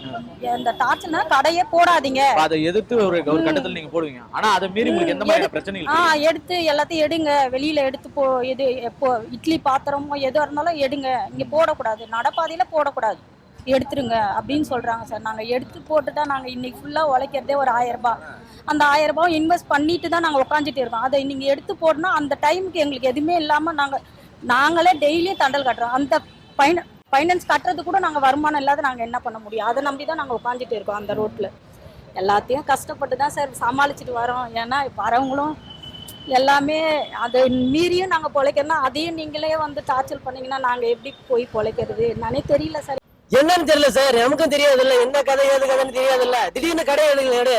S9: இந்த டார்ச்சர்னா கடையே போடாதீங்க.
S1: அதை எதிர்த்து ஒரு கட்டத்துல நீங்க போடுவீங்க. ஆனா அதை மீறி உங்களுக்கு எந்த மாதிரி பிரச்சனைகள்?
S9: எடுத்து எல்லாத்தையும் எடுங்க, வெளியில எடுத்து எது எப்போ இட்லி பாத்திரமோ எதுவாக இருந்தாலும் எடுங்க, இங்க போடக்கூடாது, நடைபாதையில போடக்கூடாது, எடுத்துருங்க அப்படின்னு சொல்றாங்க சார். நாங்க எடுத்து போட்டுட்டா நாங்க இன்னைக்கு ஃபுல்லா உழைக்கிறதே ஒரு 1000 ரூபாய். அந்த 1000 ரூபாய் இன்வெஸ்ட் பண்ணிட்டு தான் நாங்க உட்காந்துட்டு இருக்கோம். அதை நீங்க எடுத்து போடனா அந்த டைமுக்கு எங்களுக்கு எதுவுமே இல்லாம நாங்களே டெய்லியும் தண்டல் கட்டுறோம். அந்த ஃபைனான்ஸ் கட்டுறது கூட நாங்க வருமானம் இல்லாத நாங்க என்ன பண்ண முடியும்? அதை நம்பி தான் நாங்க உட்காந்துட்டு இருக்கோம் அந்த ரோட்ல. எல்லாத்தையும் கஷ்டப்பட்டு தான் சார் சமாளிச்சுட்டு வரோம். ஏன்னா வரவங்களும் எல்லாமே அதை மீறியும் நாங்க பொழைக்கிறோம்னா அதையும் நீங்களே வந்து டார்ச்சர் பண்ணீங்கன்னா நாங்க எப்படி போய் பொழைக்கிறது என்னன்னே தெரியல சார்.
S7: என்னன்னு தெரியல சார், நமக்கும் தெரியாது இல்ல, என்ன கதை ஏது கதைன்னு தெரியாது இல்ல. திடீர்னு கடைகள் எடு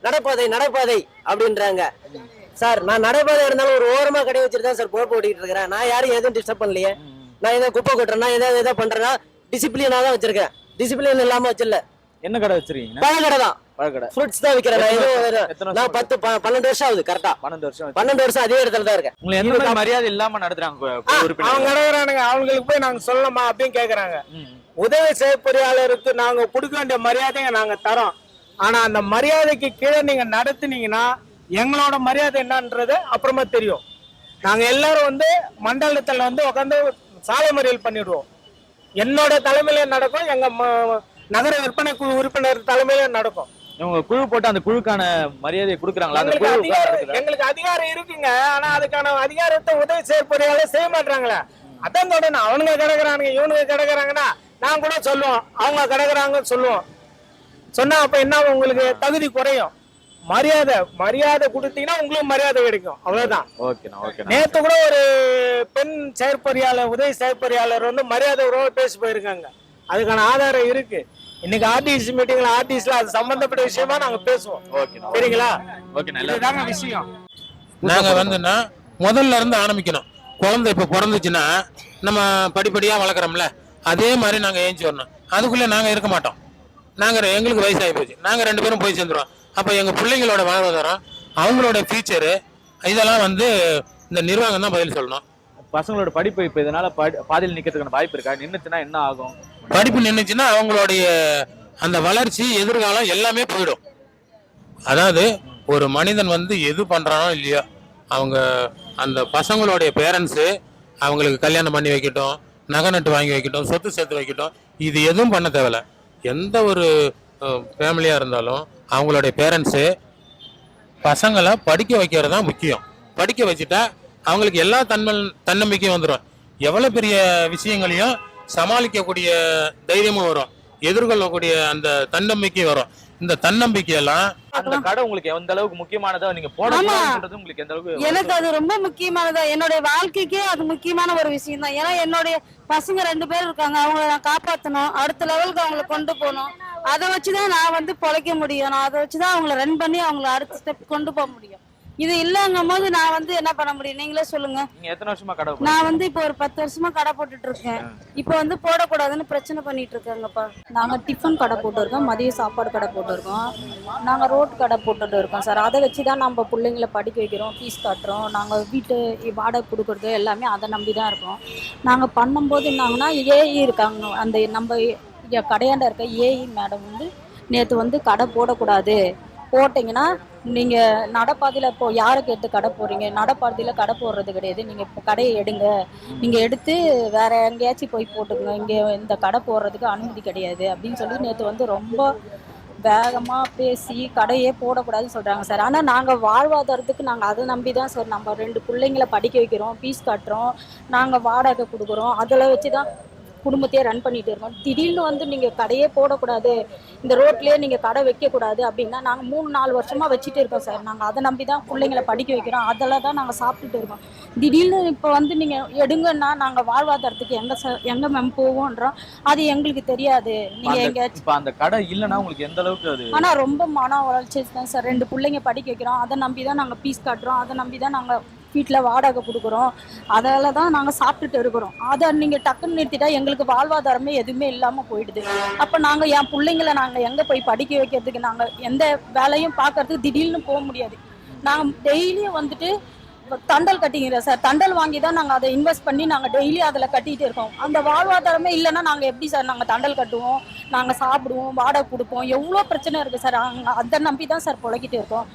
S7: நடைபாதை அப்படின்றாங்க. சார் நான் நடைபாதை இருந்தாலும் ஒரு ஓரமா கடை வச்சுட்டு தான் சார் போட்டு ஓட்டிட்டு இருக்கிறேன். நான் யாரும் எதுவும் டிஸ்டர்ப் பண்ணலையே. நான் ஏதோ குப்பை கொட்டுறேன்னா ஏதோ பண்றேன்னா டிசிப்ளினா தான் வச்சிருக்கேன். டிசிப்ளின் இல்லாம வச்சிடல.
S1: என்ன கடை வச்சிருக்கீங்க?
S7: பழ கடை தான்,
S1: பழக்கடை.
S7: ஃப்ரூட்ஸ் தான் விற்கிறேன். நான் 12 வருஷம் ஆகுது. கரெக்டா
S1: 12
S7: வருஷம் அதே இடத்துல தான் இருக்கேன்.
S1: உங்களை எந்த மாதிரி மரியாதை இல்லாம நடத்துறாங்க
S4: அவங்க நடக்கிறானுங்க, அவங்களுக்கு போய் நாங்க சொல்லலாமா அப்படின்னு கேக்குறாங்க. உதவி செய்யப்பொறியாளருக்கு நாங்க கொடுக்க வேண்டிய மரியாதையை நாங்க தரோம். ஆனா அந்த மரியாதைக்கு கீழே நீங்க நடத்துனீங்கன்னா எங்களோட மரியாதை என்னன்றது அப்புறமா தெரியும். நாங்க எல்லாரும் வந்து மண்டலத்துல வந்து உட்காந்து சாலை மறியல் பண்ணிடுவோம். என்னோட தலைமையில நடக்கும், எங்க நகர விற்பனை குழு உறுப்பினர் தலைமையில நடக்கும்.
S1: இவங்க குழு போட்டு அந்த குழுக்கான மரியாதையை கொடுக்குறாங்களா?
S4: எங்களுக்கு அதிகாரம் இருக்குங்க, ஆனா அதுக்கான அதிகாரத்தை உதவி செய்யப்பொறியாளர் செய்ய மாட்டாங்களே. அதான் தொடர்ந்து அவனுங்க கிடக்குறானுங்க, இவனுங்க கிடக்குறாங்கன்னா நான் கூட சொல்லுவோம், அவங்க கிடக்குறாங்கன்னு சொல்லுவோம். சொன்னா அப்ப என்ன உங்களுக்கு தகுதி குறையும். மரியாதை கொடுத்தீங்கன்னா உங்களுக்கு மரியாதை கிடைக்கும், அவ்வளவுதான். நேத்து கூட ஒரு பெண் செயற்பொறியாளர் உதவி செயற்பொறியாளர் வந்து மரியாதை உறவு பேசி போயிருக்காங்க. அதுக்கான ஆதாரம் இருக்கு. இன்னைக்கு ஆர்டிசி மீட்டிங்ல ஆர்டிசில அது சம்பந்தப்பட்ட விஷயமா நாங்க பேசுவோம். சரிங்களா? இதுதாங்க விஷயம்.
S5: நாங்க வந்துன்னா முதல்ல இருந்து ஆரம்பிக்கணும். குழந்தை இப்ப பிறந்துச்சுன்னா நம்ம படிப்படியா வளர்க்குறோம்ல, அதே மாதிரி நாங்க ஏஞ்சி வரணும். அதுக்குள்ள நாங்க இருக்க மாட்டோம். எங்களுக்கு வயசாகி போச்சு, நாங்க 2 பேரும் போய் சேர்ந்துருவோம். அப்ப எங்க பிள்ளைங்களோட வாழ்வாதாரம், அவங்களோட ஃபியூச்சரு, இதெல்லாம் வந்து இந்த நிர்வாகம் தான் பதில் சொல்லணும்.
S1: பசங்களோட படிப்பு இப்ப இதனால பாதியில் நிக்கிறதுக்கான வாய்ப்பு இருக்கா? நின்னுச்சுன்னா என்ன ஆகும்?
S5: படிப்பு நின்னுச்சுன்னா அவங்களுடைய அந்த வளர்ச்சி, எதிர்காலம் எல்லாமே போயிடும். அதாவது ஒரு மனிதன் வந்து எது பண்றானோ இல்லையோ, அவங்க அந்த பசங்களுடைய பேரண்ட்ஸு அவங்களுக்கு கல்யாணம் பண்ணி வைக்கட்டும், நகை நட்டு வாங்கி வைக்கட்டும், சொத்து சேர்த்து வைக்கட்டும், இது எதுவும் பண்ண தேவையில்ல. எந்த ஒரு ஃபேமிலியாக இருந்தாலும் அவங்களுடைய பேரண்ட்ஸு பசங்களை படிக்க வைக்கிறது தான் முக்கியம். படிக்க வச்சுட்டா அவங்களுக்கு எல்லா தன்னம்பிக்கையும் வந்துடும். எவ்வளோ பெரிய விஷயங்களையும் சமாளிக்கக்கூடிய தைரியமும் வரும், எதிர்கொள்ளக்கூடிய அந்த தன்னம்பிக்கையும் வரும். இந்த தன்னம்பிக்கையெல்லாம்
S1: அந்த கடை உங்களுக்கு எந்த அளவுக்கு முக்கியமானதா நீங்க போடணும்ன்றது உங்களுக்கு எந்த அளவுக்கு?
S6: எனக்கு அது ரொம்ப முக்கியமானதா, என்னுடைய வாழ்க்கைக்கே அது முக்கியமான ஒரு விஷயம் தான். ஏன்னா என்னுடைய பசங்க 2 பேர் இருக்காங்க, அவங்கள நான் காப்பாற்றணும், அடுத்த லெவலுக்கு அவங்களை கொண்டு போகணும். அதை வச்சுதான் நான் வந்து பொழைக்க முடியும். நான் அதை வச்சுதான் அவங்களை ரன் பண்ணி அவங்களை அடுத்த ஸ்டெப் கொண்டு போக முடியும். இது இல்லங்கும் போது நான் வந்து என்ன பண்ண முடியும், நீங்களே சொல்லுங்க.
S1: நீங்க எத்தனை வருஷமா கடை
S6: நான் வந்து இப்போ ஒரு 10 வருஷமா கடை போட்டுட்டு இருக்கேன். இப்போ வந்து போடக்கூடாதுன்னு பிரச்சனை பண்ணிட்டு இருக்காங்கப்பா. நாங்க டிஃபன் கடை போட்டுருக்கோம், மதிய சாப்பாடு கடை போட்டுருக்கோம், நாங்க ரோட் கடை போட்டுட்டு இருக்கோம் சார். அதை வச்சுதான் நம்ம பிள்ளைங்களை படிக்க வைக்கிறோம், ஃபீஸ் கட்டுறோம், நாங்க வீட்டு வாடகை கொடுக்கறது எல்லாமே அதை நம்பி தான் இருக்கோம். நாங்க பண்ணும்போது என்னாங்கன்னா ஏஇ இருக்காங்க, அந்த நம்ம கடையாண்ட இருக்க ஏஇ மேடம் வந்து நேற்று வந்து கடை போடக்கூடாது, போட்டிங்கன்னா நீங்கள் நடைபாதையில் இப்போ யாரை கேட்டு கடை போடுறீங்க, நடைபாதையில் கடை போடுறது கிடையாது, நீங்கள் இப்போ கடையை எடுங்க, நீங்கள் எடுத்து வேற எங்கேயாச்சும் போய் போட்டுக்கோங்க, இங்கே இந்த கடை போடுறதுக்கு அனுமதி கிடையாது அப்படின்னு சொல்லி நேற்று வந்து ரொம்ப வேகமாக பேசி கடையே போடக்கூடாதுன்னு சொல்கிறாங்க சார். ஆனால் நாங்கள் வாழ்வாதாரத்துக்கு நாங்கள் அதை நம்பி தான் சார் நம்ம 2 பிள்ளைங்களை படிக்க வைக்கிறோம், ஃபீஸ் கட்டுறோம், நாங்கள் வாடகை கொடுக்குறோம், அதில் வச்சு தான் குடும்பத்தையே ரன் பண்ணிட்டு இருக்கோம். திடீர்னு வந்து நீங்க கடையே போடக்கூடாது, இந்த ரோட்லயே நீங்க கடை வைக்கக்கூடாது அப்படின்னா நாங்க 3-4 வருஷமா வச்சுட்டு இருக்கோம் சார். நாங்க அதை நம்பி தான் பிள்ளைங்களை படிக்க வைக்கிறோம், அதில் தான் நாங்க சாப்பிட்டுட்டு இருக்கோம். திடீர்னு இப்போ வந்து நீங்க எடுங்கன்னா நாங்க வாழ்வாதாரத்துக்கு எங்க மேம் போவோன்றோம், அது எங்களுக்கு தெரியாது. நீங்க எங்கேயாச்சும்
S1: இப்ப அந்த கடை இல்லைன்னா உங்களுக்கு எந்த அளவுக்கு அது?
S6: ஆனா ரொம்ப மன உளைச்சல் தான் சார். 2 பிள்ளைங்க படிக்க வைக்கிறோம், அதை நம்பி தான் நாங்க ஃபீஸ் கட்டுறோம், அதை நம்பி தான் நாங்க வீட்டில் வாடகை கொடுக்குறோம், அதில் தான் நாங்கள் சாப்பிட்டுட்டு இருக்கிறோம். அதை நீங்கள் டக்குன்னு நிறுத்திட்டா எங்களுக்கு வாழ்வாதாரமே எதுவுமே இல்லாமல் போயிடுது. அப்போ நாங்கள் என் பிள்ளைங்களை நாங்கள் எங்கே போய் படிக்க வைக்கிறதுக்கு, நாங்கள் எந்த வேலையும் பார்க்கறதுக்கு திடீர்னு போக முடியாது. நாங்கள் டெய்லியும் வந்துட்டு தண்டல் கட்டிக்கிறோம் சார், தண்டல் வாங்கி தான் நாங்கள் அதை இன்வெஸ்ட் பண்ணி நாங்கள் டெய்லி அதில் கட்டிகிட்டு இருக்கோம். அந்த வாழ்வாதாரமே இல்லைன்னா நாங்கள் எப்படி சார் நாங்கள் தண்டல் கட்டுவோம், நாங்கள் சாப்பிடுவோம், வாடகை கொடுப்போம், எவ்வளோ பிரச்சனை இருக்குது சார். அதை நம்பி தான் சார் பொழைக்கிட்டு இருக்கோம்.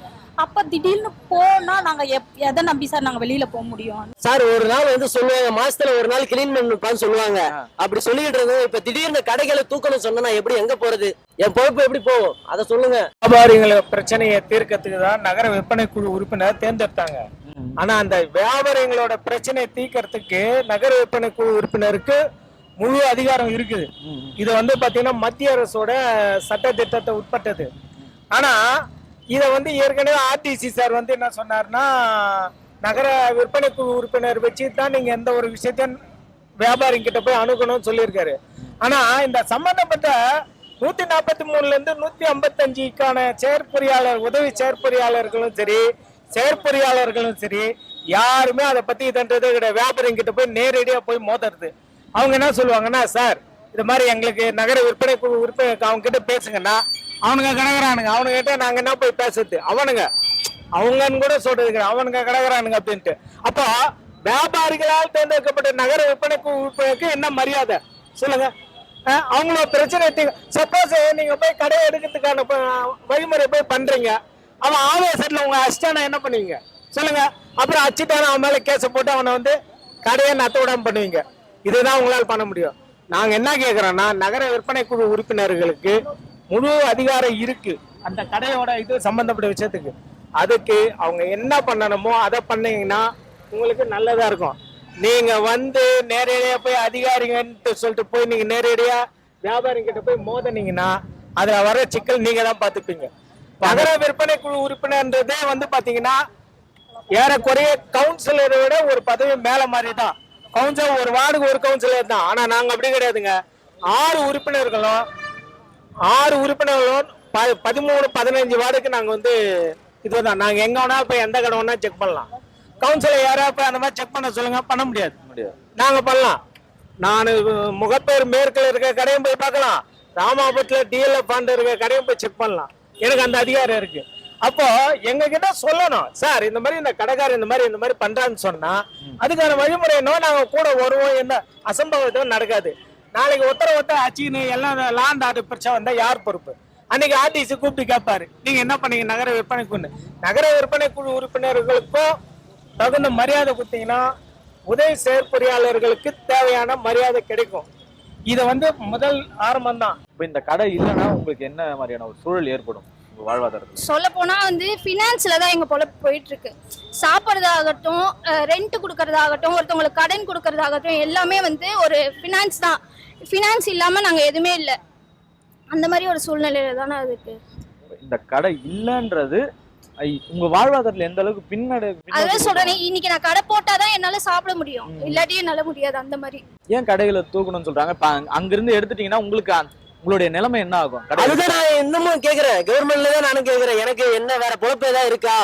S6: அப்ப திடீர்னு போனா நாங்க எதை நம்பி சார் நாங்க வெளியில போக முடியும்
S7: சார்? ஒரு நாள் வந்து சொல்லுவாங்க, மாசத்துல ஒரு நாள் கிளீன் பண்ணுப்பான்னு சொல்லுவாங்க. அப்படி சொல்லிட்டு இருந்தோம். இப்ப திடீர்னு கடைகளை தூக்கணும் சொன்னா எப்படி எங்க போறது, என் பொறுப்பு எப்படி போகும், அதை சொல்லுங்க.
S4: வியாபாரிகளை பிரச்சனையை தீர்க்கறதுக்கு தான் நகர விற்பனை குழு உறுப்பினர் தேர்ந்தெடுத்தாங்க. ஆனா அந்த வியாபாரிகளோட பிரச்சனையை தீர்க்கறதுக்கு நகர விற்பனை குழு உறுப்பினருக்கு முழு அதிகாரம் இருக்குது. இது வந்து பாத்தீங்கன்னா மத்திய அரசோட சட்ட திட்டத்தை உட்பட்டது. ஆனா இதை வந்து ஏற்கனவே ஆர்டிசி சார் வந்து என்ன சொன்னார்னா, நகர விற்பனை குழு உறுப்பினர் வச்சு தான் நீங்க எந்த ஒரு விஷயத்தையும் வியாபாரிகிட்ட போய் அணுகணும்னு சொல்லியிருக்காரு. ஆனா இந்த சம்பந்தப்பட்ட 143ல இருந்து 155க்கான செயற்பொறியாளர், உதவி செயற்பொறியாளர்களும் சரி, செயற்பொறியாளர்களும் சரி, யாருமே அதை பத்தி இதன்றதே கிடையாது. வியாபாரிகிட்ட போய் நேரடியா போய் மோதுறது. அவங்க என்ன சொல்லுவாங்கன்னா, சார் இது மாதிரி எங்களுக்கு நகர விற்பனை குழு உறுப்பினர் அவங்க கிட்ட பேசுங்கன்னா, அவனுங்க கிடக்குறானுங்க, அவனுங்க கிட்ட நாங்க என்ன போய் பேசுறது, அவங்கன்னு கூட சொல்றது, அவனுங்க கிடக்குறானுங்க அப்படின்ட்டு. அப்போ வியாபாரிகளால் தேர்ந்தெடுக்கப்பட்ட நகர விற்பனை குழு உறுப்பினருக்கு என்ன மரியாதை சொல்லுங்க? அவங்களோட பிரச்சனை. சப்போஸ் நீங்க போய் கடையை எடுக்கிறதுக்கான வழிமுறை போய் பண்றீங்க, அவன் ஆவேசத்துல உங்க அசிஸ்டான என்ன பண்ணுவீங்க சொல்லுங்க? அப்புறம் அச்சுட்டான அவன் மேல கேஸ போட்டு அவனை வந்து கடையை நத்த விடாம பண்ணுவீங்க. இதுதான் உங்களால் பண்ண முடியும். நாங்க என்ன கேட்கிறோம்னா, நகர விற்பனை குழு உறுப்பினர்களுக்கு முழு அதிகாரம் இருக்கு அந்த கடையோட இது சம்பந்தப்பட்ட விஷயத்துக்கு. அதுக்கு அவங்க என்ன பண்ணணுமோ அதை பண்ணீங்கன்னா உங்களுக்கு நல்லதா இருக்கும். நீங்க வந்து நேரடியா போய் அதிகாரிங்கன்னு சொல்லிட்டு போய் நீங்க நேரடியா வியாபாரிகிட்ட போய் மோதனீங்கன்னா அதுல வர சிக்கல் நீங்க தான் பாத்துப்பீங்க. நகர விற்பனை குழு உறுப்பினர்ன்றதே வந்து பாத்தீங்கன்னா ஏறக்குறைய கவுன்சிலரை விட ஒரு பதவி மேல மாதிரி தான். கவுன்சிலர் ஒரு வார்டுக்கு ஒரு கவுன்சிலர் தான். ஆனா நாங்க அப்படி கிடையாதுங்க. 6 உறுப்பினர்களும் 13-15 வார்டுக்கு நாங்க வந்து இதுதான். நாங்க எங்க வேணா போய் எந்த கடை வேணா செக் பண்ணலாம். கவுன்சிலர் யாரா போய் அந்த மாதிரி செக் பண்ண சொல்லுங்க, பண்ண முடியாது. நாங்க பண்ணலாம். நான் முகப்பேர் மேற்குல இருக்க கடையும் போய் பார்க்கலாம், ராமாபுரத்துல டிஎல்எஃப் ஃபண்ட் இருக்க கடையும் போய் செக் பண்ணலாம். எனக்கு அந்த அதிகாரம் இருக்கு. அப்போ எங்க கிட்ட சொல்லணும், சார் இந்த மாதிரி இந்த கடைக்காரர் இந்த மாதிரி பண்றான்னு சொன்னா அதுக்கான வழிமுறை என்ன, நாங்க கூட வருவோம். எந்த அசம்பவத்தும் நடக்காது. நாளைக்கு ஒருத்தர் அச்சின்னு எல்லாம் லாண்ட் ஆர்டர் பிரச்சனை வந்தா யார் பொறுப்பு? அன்னைக்கு ஆர்டிசி கூப்பிட்டு கேட்பாரு, நீங்க என்ன பண்ணீங்க நகர விற்பனை குழு. நகர விற்பனை குழு உறுப்பினர்களுக்கும் தகுந்த மரியாதை கொடுத்தீங்கன்னா உதவி செயற்பொறியாளர்களுக்கு தேவையான மரியாதை கிடைக்கும். இது வந்து முதல் ஆரம்பம் தான்.
S1: இப்போ இந்த கடை இல்லைன்னா உங்களுக்கு என்ன மாதிரியான ஒரு சூழல் ஏற்படும் வாழ்வாதாரத்தில்?
S8: சொல்ல போனா வந்து ஃபினான்ஸ்ல தான் எங்க பொழப்பு போயிட்டு இருக்கு. சாப்பிட்றதாகட்டும், ரெண்ட் கொடுக்கறதாகட்டும், ஒருத்தவங்களுக்கு கடன் கொடுக்கறதாகட்டும், எல்லாமே வந்து ஒரு ஃபினான்ஸ் தான். ஃபினான்ஸ் இல்லாம நாங்க எதுவுமே இல்லை. அந்த மாதிரி ஒரு சூழ்நிலையில தானே இருக்கு.
S1: இந்த கடை இல்லைன்றது உங்க வாழ்வாதாரத்துல எந்த அளவுக்கு பின்னடை?
S8: அதான் சொல்றேன், இன்னைக்கு நான் கடை போட்டாதான் என்னால சாப்பிட முடியும், இல்லாட்டி என்னால முடியாது. அந்த மாதிரி
S1: ஏன் கடைகளை தூக்கணும்னு சொல்றாங்க? அங்கிருந்து எடுத்துட்டீங்கன்னா உங்களுக்கு உங்களுடைய நிலைமை என்ன ஆகும்?
S7: அதுதான் நான் இன்னமும் கேக்குறேன், கவர்மெண்ட்ல தான் நானும் கேக்குறேன். எனக்கு என்ன வேற பொழப்பு ஏதாவது இருக்கா?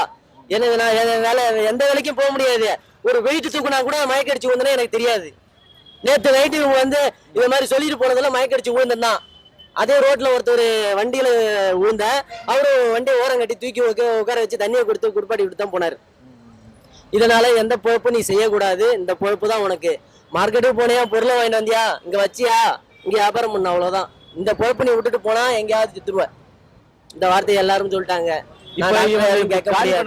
S7: எனக்கு நான் வேலை எந்த வேலைக்கும் போக முடியாது. ஒரு வெயிட் தூக்குனா கூட மயக்கடிச்சு விழுந்தனா எனக்கு தெரியாது. நேற்று நைட்டு இவங்க வந்து இந்த மாதிரி சொல்லிட்டு போனதெல்லாம் மயக்கடிச்சு விழுந்தான். அதே ரோட்ல ஒருத்தர் வண்டியில விழுந்த அவரு வண்டியை ஓரம் கட்டி தூக்கி உட்கார வச்சு தண்ணியை கொடுத்து குடிப்பாட்டி விட்டு தான் போனாரு. இதனால எந்த பொழப்பு நீ செய்யக்கூடாது. இந்த பொழப்பு தான் உனக்கு. மார்க்கெட்டுக்கு போனியா, பொருளை வாங்கிட்டு வந்தியா, இங்க வச்சியா, இங்க வியாபாரம் பண்ண, அவ்வளவுதான். இந்த பொழப்பு நீ விட்டுட்டு போனா எங்கேயாவது திட்டுருவ. இந்த வார்த்தையை எல்லாரும் சொல்லிட்டாங்க.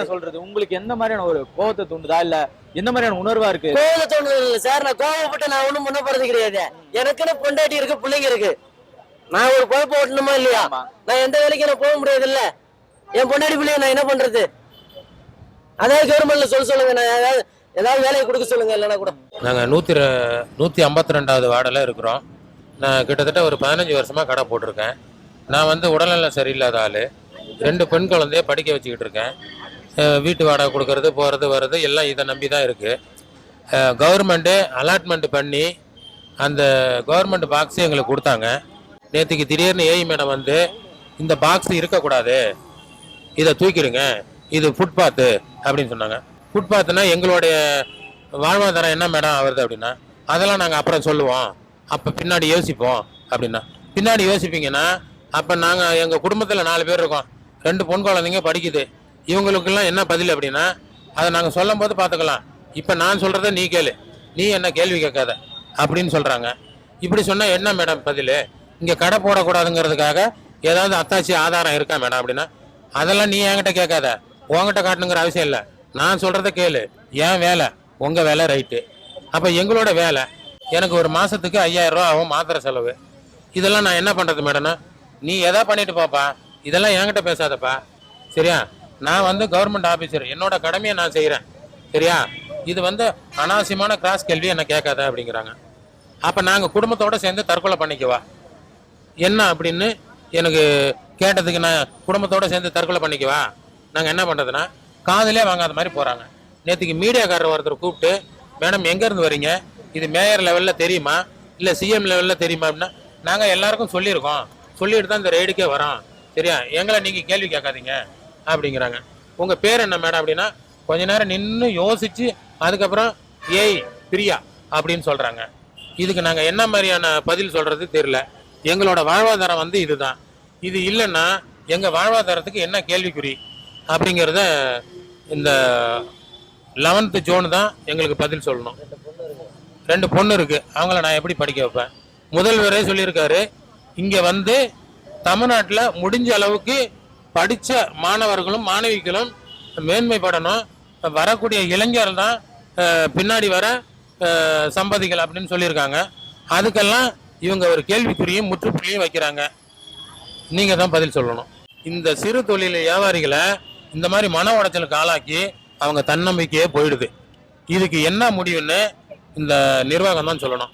S1: சொல்றது உங்களுக்கு எந்த மாதிரியான ஒரு கோபத்தை தூண்டுதா இல்ல எந்த மாதிரியான உணர்வா இருக்கு?
S7: கோவத்தை தோணுது இல்ல சார். நான் கோவப்பட்டு நான் ஒண்ணும் பண்ண போறது கிடையாது. எனக்குன்னு பொண்டாட்டி இருக்கு, பிள்ளைங்க இருக்கு. நான் ஒரு பொழப்பு ஓட்டணுமா இல்லையா? நான் எந்த வேலைக்கு நான் போக முடியாது இல்ல. என் பொண்டாட்டி பிள்ளைங்க நான் என்ன பண்றது? அதாவது கவர்மெண்ட்ல சொல்லுங்க. நான் ஏதாவது வேலையை கொடுக்க சொல்லுங்க. இல்லைன்னா கூட
S5: நாங்க 152வது வார்டில் இருக்கிறோம். நான் கிட்டத்தட்ட ஒரு 15 வருஷமா கடை போட்டிருக்கேன். நான் வந்து உடல்நலம் சரியில்லாத ஆள். 2 பெண் குழந்தைய படிக்க வச்சுக்கிட்டு இருக்கேன். வீட்டு வாடகை கொடுக்கறது, போகிறது வர்றது எல்லாம் இதை நம்பி தான் இருக்குது. கவர்மெண்ட்டு அலாட்மெண்ட் பண்ணி அந்த கவர்மெண்ட் பாக்ஸு எங்களுக்கு கொடுத்தாங்க. நேற்றுக்கு திடீர்னு ஏஐ மேடம் வந்து இந்த பாக்ஸ் இருக்கக்கூடாது, இதை தூக்கிடுங்க, இது ஃபுட்பாத்து அப்படின்னு சொன்னாங்க. ஃபுட்பாத்துனா எங்களுடைய வாழ்வாதாரம் என்ன மேடம் ஆகுது அப்படின்னா, அதெல்லாம் நாங்கள் அப்புறம் சொல்லுவோம், அப்போ பின்னாடி யோசிப்போம் அப்படின்னா. பின்னாடி யோசிப்பீங்கன்னா அப்போ நாங்கள் எங்கள் குடும்பத்தில் 4 பேர் இருக்கோம், 2 பொன் குழந்தைங்க படிக்குது, இவங்களுக்கெல்லாம் என்ன பதில் அப்படின்னா, அதை நாங்கள் சொல்லும் போது பார்த்துக்கலாம், இப்போ நான் சொல்கிறத நீ கேளு, நீ என்ன கேள்வி கேட்காத அப்படின்னு சொல்கிறாங்க. இப்படி சொன்னால் என்ன மேடம் பதில்? இங்கே கடை போடக்கூடாதுங்கிறதுக்காக ஏதாவது அத்தாச்சி ஆதாரம் இருக்கா மேடம் அப்படின்னா, அதெல்லாம் நீ என்கிட்ட கேட்காத, உங்ககிட்ட காட்டணுங்கிற அவசியம் இல்லை, நான் சொல்கிறத கேளு, ஏன் வேலை உங்கள் வேலை ரைட்டு. அப்போ எங்களோட வேலை எனக்கு ஒரு மாதத்துக்கு 5000 ரூபா ஆகும் மாத்திரை செலவு. இதெல்லாம் நான் என்ன பண்ணுறது மேடம்னா, நீ எதா பண்ணிட்டு பாப்பா, இதெல்லாம் என்கிட்ட பேசாதப்பா, சரியா? நான் வந்து கவர்மெண்ட் ஆஃபீஸர், என்னோட கடமையை நான் செய்கிறேன், சரியா? இது வந்து அனாவசியமான கிராஸ் கேள்வி என்ன கேட்காத அப்படிங்கிறாங்க. அப்போ நாங்கள் குடும்பத்தோடு சேர்ந்து தற்கொலை பண்ணிக்குவா என்ன அப்படின்னு எனக்கு கேட்டதுக்கு, நான் குடும்பத்தோடு சேர்ந்து தற்கொலை பண்ணிக்குவா, நாங்கள் என்ன பண்ணுறதுன்னா காதலே வாங்காத மாதிரி போகிறாங்க. நேற்றுக்கு மீடியாக்காரர் ஒருத்தர் கூப்பிட்டு, மேடம் எங்கேருந்து வரீங்க, இது மேயர் லெவலில் தெரியுமா இல்லை சிஎம் லெவலில் தெரியுமா அப்படின்னா, நாங்கள் எல்லாருக்கும் சொல்லியிருக்கோம், சொல்லிட்டு தான் இந்த ரெய்டுக்கே வரோம், சரியா? எங்களை நீங்கள் கேள்வி கேட்காதீங்க அப்படிங்கிறாங்க. உங்கள் பேர் என்ன மேடம் அப்படின்னா, கொஞ்ச நேரம் நின்று யோசித்து அதுக்கப்புறம் ஏய் பிரியா அப்படின்னு சொல்கிறாங்க. இதுக்கு நாங்கள் என்ன மாதிரியான பதில் சொல்கிறது தெரியல. எங்களோட வாழ்வாதாரம் வந்து இதுதான். இது இல்லைன்னா எங்கள் வாழ்வாதாரத்துக்கு என்ன கேள்விக்குறி அப்படிங்கிறத இந்த 11th ஜோன் தான் எங்களுக்கு பதில் சொல்லணும். 2 பொண்ணு இருக்குது, அவங்கள நான் எப்படி படிக்க வைப்பேன்? முதல்வரே சொல்லியிருக்காரு, இங்கே வந்து தமிழ்நாட்டில் முடிஞ்ச அளவுக்கு படித்த மாணவர்களும் மாணவிகளும் மேன்மைப்படணும், வரக்கூடிய இளைஞர் தான் பின்னாடி வர சம்பதிகள் அப்படின்னு சொல்லியிருக்காங்க. அதுக்கெல்லாம் இவங்க ஒரு கேள்விக்குறியும் முற்றுப்புள்ளியும் வைக்கிறாங்க. நீங்கள் தான் பதில் சொல்லணும். இந்த சிறு தொழில் வியாபாரிகளை இந்த மாதிரி மன உடைச்சலுக்கு ஆளாக்கி அவங்க தன்னம்பிக்கையே போயிடுது. இதுக்கு என்ன முடிவுன்னு இந்த நிர்வாகம் தான் சொல்லணும்.